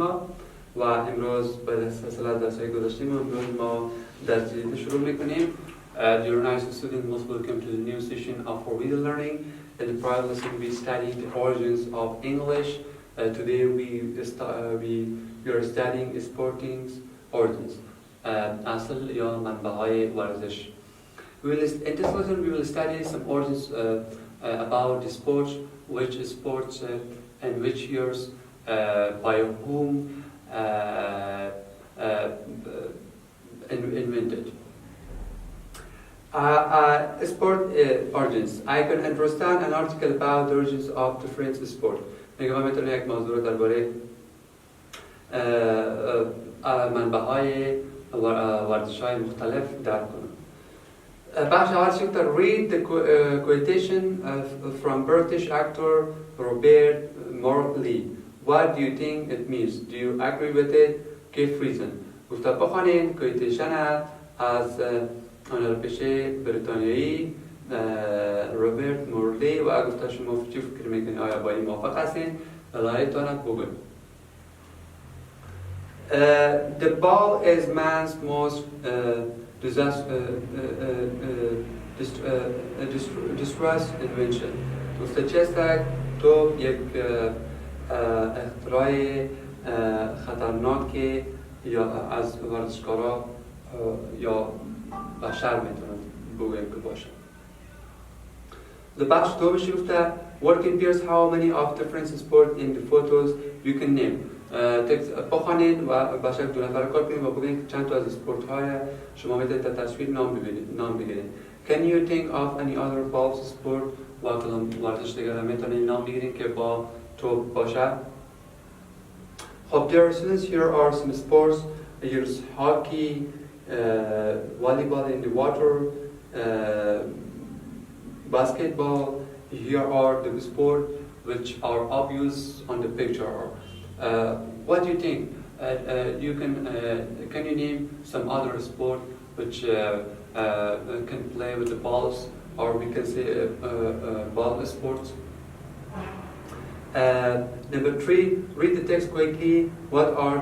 ها و امروز به سلسله درس‌های گذاشتیم امروز ما درس جدید شروع می‌کنیم. Dear nice students, most welcome to the new session of our video learning. In the prior lesson we studied the origins of English. Today we are studying sporting's origins. اصل یا منبع‌های ورزش. In this lesson we will study some origins about the sports, which sports and which years, by whom invented. Sport origins. I can understand an article about the origins of different sports. میگم من میتونم یک موضوع درباره منبع‌های ورزش‌های مختلف درک کنم. بخش اول شکل read the quotation from British actor Robert Morley. What do you think it means? Do you agree with it? Give reason. گفته بخوانین کوتیشن از هنرپیشه بریتانیایی روبرت مورلی و گفته شما چی فکر میکنید؟ آیا با این موافق هستین؟ دلایلتان بگوید. The ball is man's most distressed invention. گفته چستک تو یک اختراع خطرناک یا از ورزشکارا یا بشر میتونن بگویم که باشه. The بخش دومش گفته What compares how many of different sports in the photos you can name. بخوانید و با شکل دو نفره کار کنید و بگید چند تا از اسپورت های شما میتونید در تصویر نام بگیرید. Can you think of any other balls sport و کدام ورزش دیگر میتونید نام بگیرید که با توپ باشه؟ خب dear students, here are some sports. Here's hockey, volleyball in the water, basketball. Here are the sports which are obvious on the picture. What do you think? Can you name some other sport which can play with the balls, or we can say ball sports? Number 3, read the text quickly. What are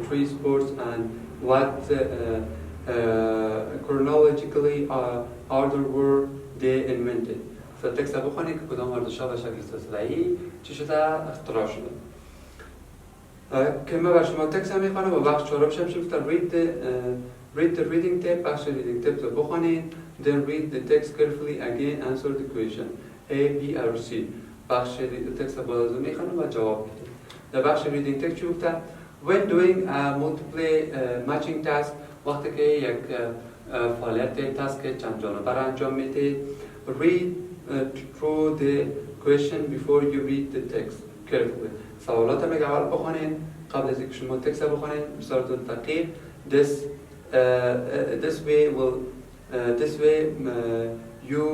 three sports and what chronologically order were they invented? فالتكست بخوني كدام ورزش‌ها به شکل سلسله‌ای چی شده اختراع شده. که ما بر شما تکست هم میخوانم و بخش 4 بشم شفته read the reading tape. بخش reading tape رو بخونید. Then read the text carefully again, answer the question A, B or C. بخش تکست رو باز میخوانم و جواب میدید. در بخش reading tape چی گفته؟ When doing a multiple matching task وقتی که یک فعالیت تاسک چند جانبه انجام میدید read through the question before you read the text carefully. سوالات رو اول بخونین قبل از اینکه شما تکست رو بخونین بسیار دقیق. This way you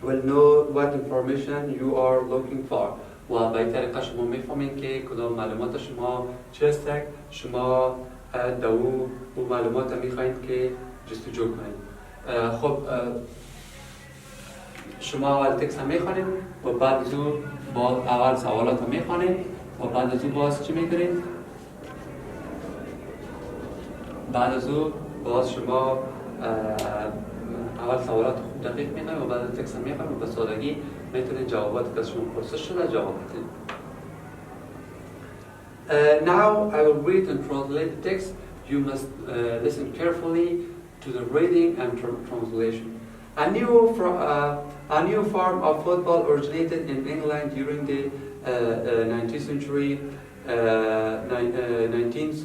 will know what information you are looking for. و به این طریقه شما میفهمین که کدام معلومات شما چستک شما دو معلومات میخواین که جستجو کنید. خب شما اول تکست هم میخوانید و بعد از اون اول سوالات هم میخوانید و بعد از اون باز چی میکنید؟ بعد از اون باز شما اول سوالات خوب دقیق میخوانید و بعد از تکست هم میخوانید و به سادگی میتونید جواباتی که از شما پرسش شده جواب بدید. Now I will read and translate the text. You must listen carefully to the reading and translation. A new form of football originated in England during the 19th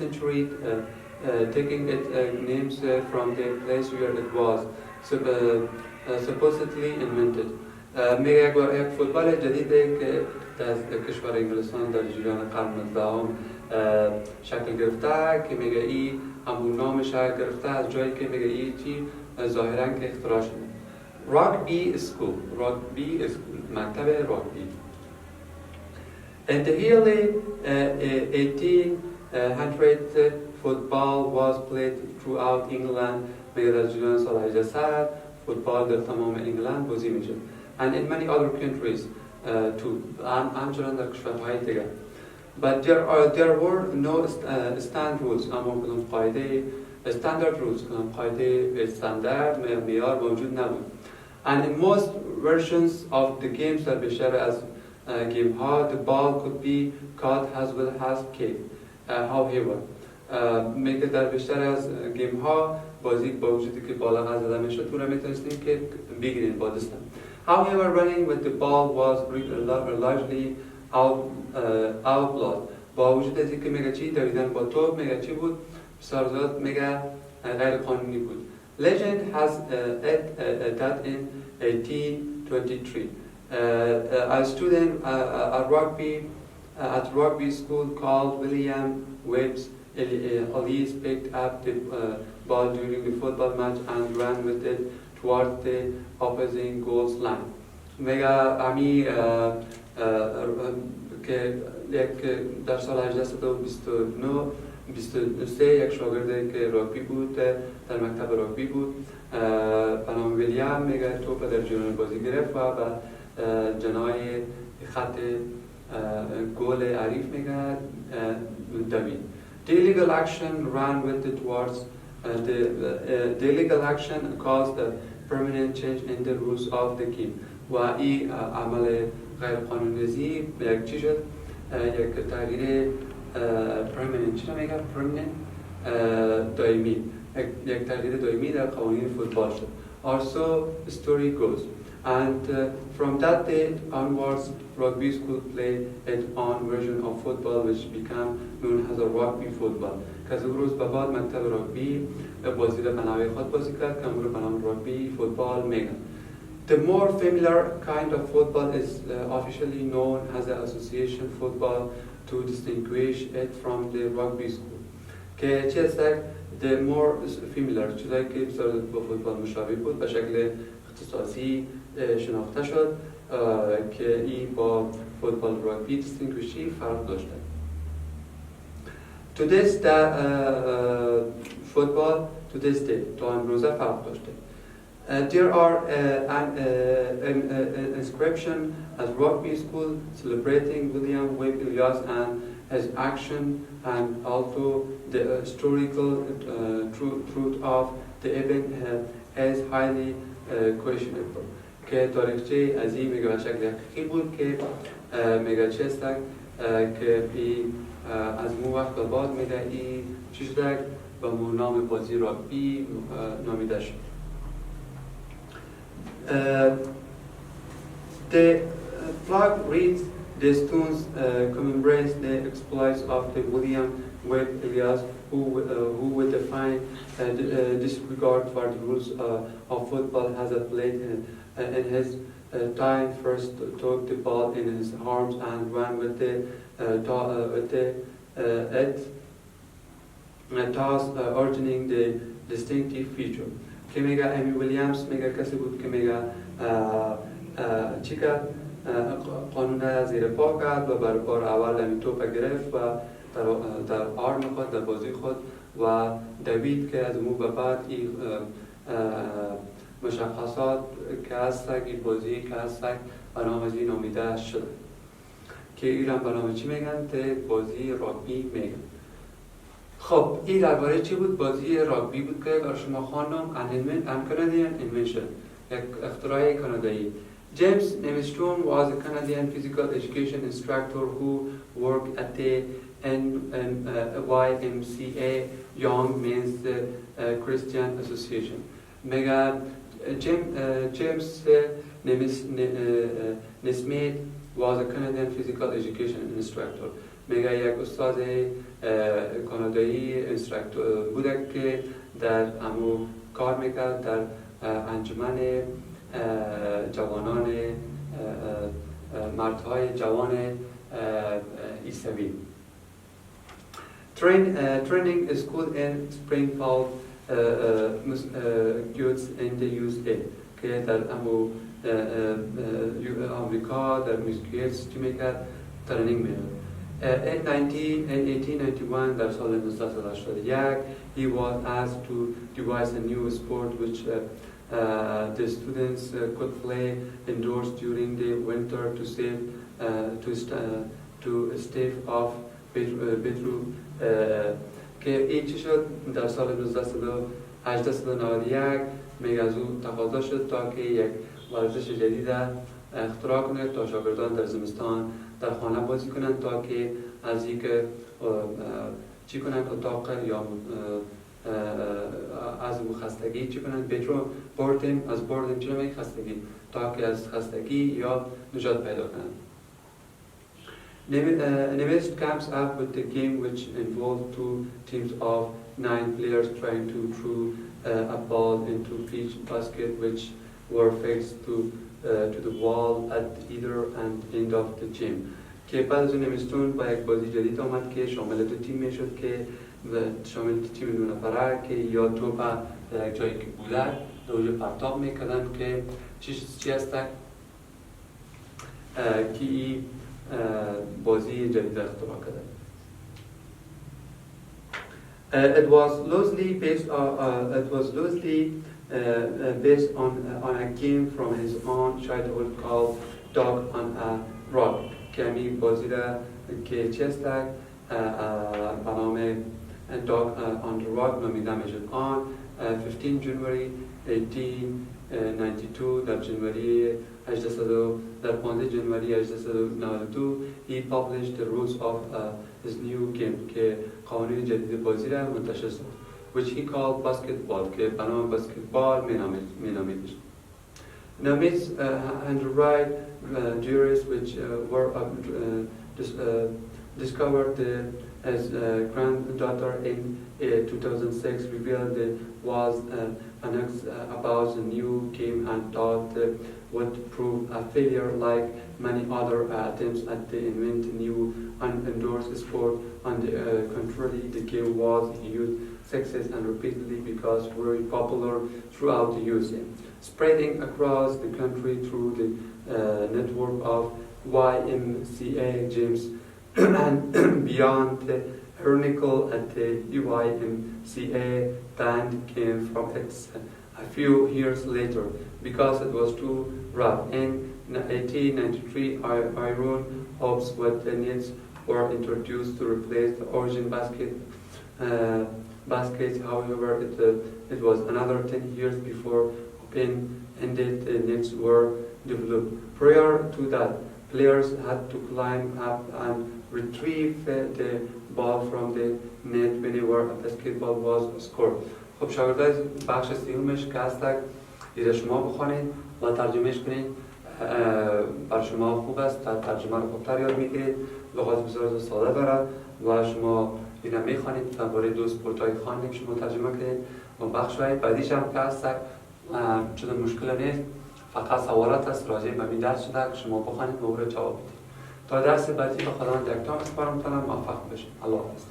century, taking its names from the place where it was supposedly invented. میگه یک فوتبال جدیده که در کشور انگلستان در جریان قرن 19 شکل گرفته که میگه این همون نامش گرفته از جایی که میگه این چی ظاهرا که اختراع شده. Rugby school, مکتب راگبی. In the early 1800s, football was played throughout England. میگه در جریان سال 1800 فوتبال در تمام انگلند بازی میشه. And in many other countries too. همچنان در کشورهای دیگر. but there were no stand rules. اما کدام قاعده standard rules کدام قاعده استاندارد معیار موجود نبود. And in most versions of the games در بیشتر از game ها the ball could be caught as well as kicked. However میگه در بیشتر از گیم ها بازی با وجودی که بالا زده میشد تو را میتونستیم که بگیرین با دستم. However, running with the ball was largely outlawed. با وجود از اینکه میگه چی دویدن با توپ میگه چی بود بسیار زیاد میگه غیر قانونی بود. Legend has it that in 1823 a student at rugby school called William Webbs Ellis picked up the ball during the football match and ran with it towards the opposing goal line. میگه امی که یک در سال 1823 یک شاگرد که راگبی بود در مکتب راگبی بود به نام ویلیام میگه توپ در جریان بازی گرفت و به جنای خط گل حریف میگه دوید. The illegal action ran with it towards the illegal action caused a permanent change in the rules of the game. و این عمل غیر قانونی یک چی شد؟ یک تغییر permanent چی میگه؟ permanent دائمی یک تغییر دائمی در قوانین فوتبال شد. Also the story goes. And from that date onwards, rugby school played its own version of football, which became known as a rugby football. که از روز به بعد مکتب راگبی بازی را به نوع خود بازی کرد که امروز به نام راگبی فوتبال میگن. The more familiar kind of football is officially known as the association football to distinguish it from the rugby school. که چی است؟ The more familiar چیزایی که بسیار با فوتبال مشابه بود به شکل اختصاصی شناخته شد که این با فوتبال راگبی دیستینگویشی فرق داشته. To this football to this day تا امروزه فرق داشته. There are an inscription at rugby school celebrating William Webb Ellis and his action, and also the historical truth of the event is highly questionable. که تاریخچه عظیم میگه به شکل حقیقی بود که میگه چه است که از مو وقت به بعد میگه این چی شده به نام بازی راگبی نامیده شد. The flag reads the stones commemorates the exploits of the William Webb Ellis who would define disregard for the rules of football as a played in his time first took the ball in his arms and ran with it toss originating the distinctive feature. که میگه امی ویلیامز میگه کسی بود که میگه چی کرد؟ قانون زیر پا کرد و برای بار اول امی توپ گرفت و در آرم خود در بازی خود و دوید که از مو به بعد این مشخصات که هستک این بازی که هستک برنامه از این نامیده شده که ایران برنامه چی میگن؟ ته بازی راگبی میگن. خب این درباره چی بود؟ بازی راگبی بود که برای شما خواندم Canadian invention یک اختراع کانادایی. James Nemestone was a Canadian physical education instructor who worked at the YMCA Young Men's Christian Association. Mega James Nesmith was a Canadian physical education instructor. میگه یک استاد کانادایی اینستراکتور بوده که در امو کار میکرد در انجمن جوانان مردهای جوان عیسوی. Training school in Springfield youths in the USA که در امو آمریکا در میسکیتس چی میکرد؟ ترینینگ میکرد. In 1891 در سال 1981 he was asked to devise a new sport which the students could play indoors during the winter to stave off پترو که این چی شد در سال 1891 میگه از او تقاضا شد تا که یک ورزش جدید اختراع کنه تا شاگردان در زمستان در خانه بازی کنند تا که از اینکه چی کنند اتاق یا از خستگی چی کنند پترو از بردیم چی نمیگه خستگی تا که از خستگی یا نجات پیدا کنند. Nemes comes up with the game which involved two teams of 9 players trying to throw a ball into each basket which were fixed to the wall at either end of the gym. که بعد از نمستون با یک بازی جدید آمد که شامل 2 تیم میشد که شامل 2 تیم 2 نفره که یا توپ در یک جایی که بوده در اونجا پرتاب میکردن که چی هست که این بازی جدید اختراع کرده. It was loosely based on a game from his own childhood called Dog on a Rock. که همین بازی را که چی هست به نام Dog on the Rock نامیده میشد. On 15 January 1892 در در 15 جنوری 1892 he published the rules of his new game که قوانین جدید بازی را منتشر ساخت which he called basketball که به نام بسکتبال مینامیدش. Namit's handwrite juries which were discovered as granddaughter in 2006 revealed was announced about the new game and thought would prove a failure like many other attempts at the invent new unendorsed sport. On the contrary, the game was a huge success and repeatedly because very popular throughout the USA, spreading across the country through the network of YMCA gyms and beyond. The Chronicle at the YMCA band came from it a few years later because it was too rough. In 1893, iron hoops with the nets were introduced to replace the origin baskets. However, it was another 10 years before open-ended nets were developed. Prior to that, players had to climb up and retrieve the ball from the net whenever a basketball was scored. خب شاگردای بخش سیومش که هستک ایره شما بخوانید و ترجمهش کنید. بر شما خوب است تا ترجمه رو خوبتر یاد میگیرید. لغات بسیار ساده دارد و شما اینه میخوانید و برای دو سپورت‌های خواندیم شما ترجمه کنید و بخش‌های بعدیش هم که هستک چون مشکل نیست فقط سوالات است راجع به این درس شده که شما بخوانید و او رو جواب بدید. تا درس بعدی به خداوند یکتا می‌سپارم تا موفق بشید. الله حافظ.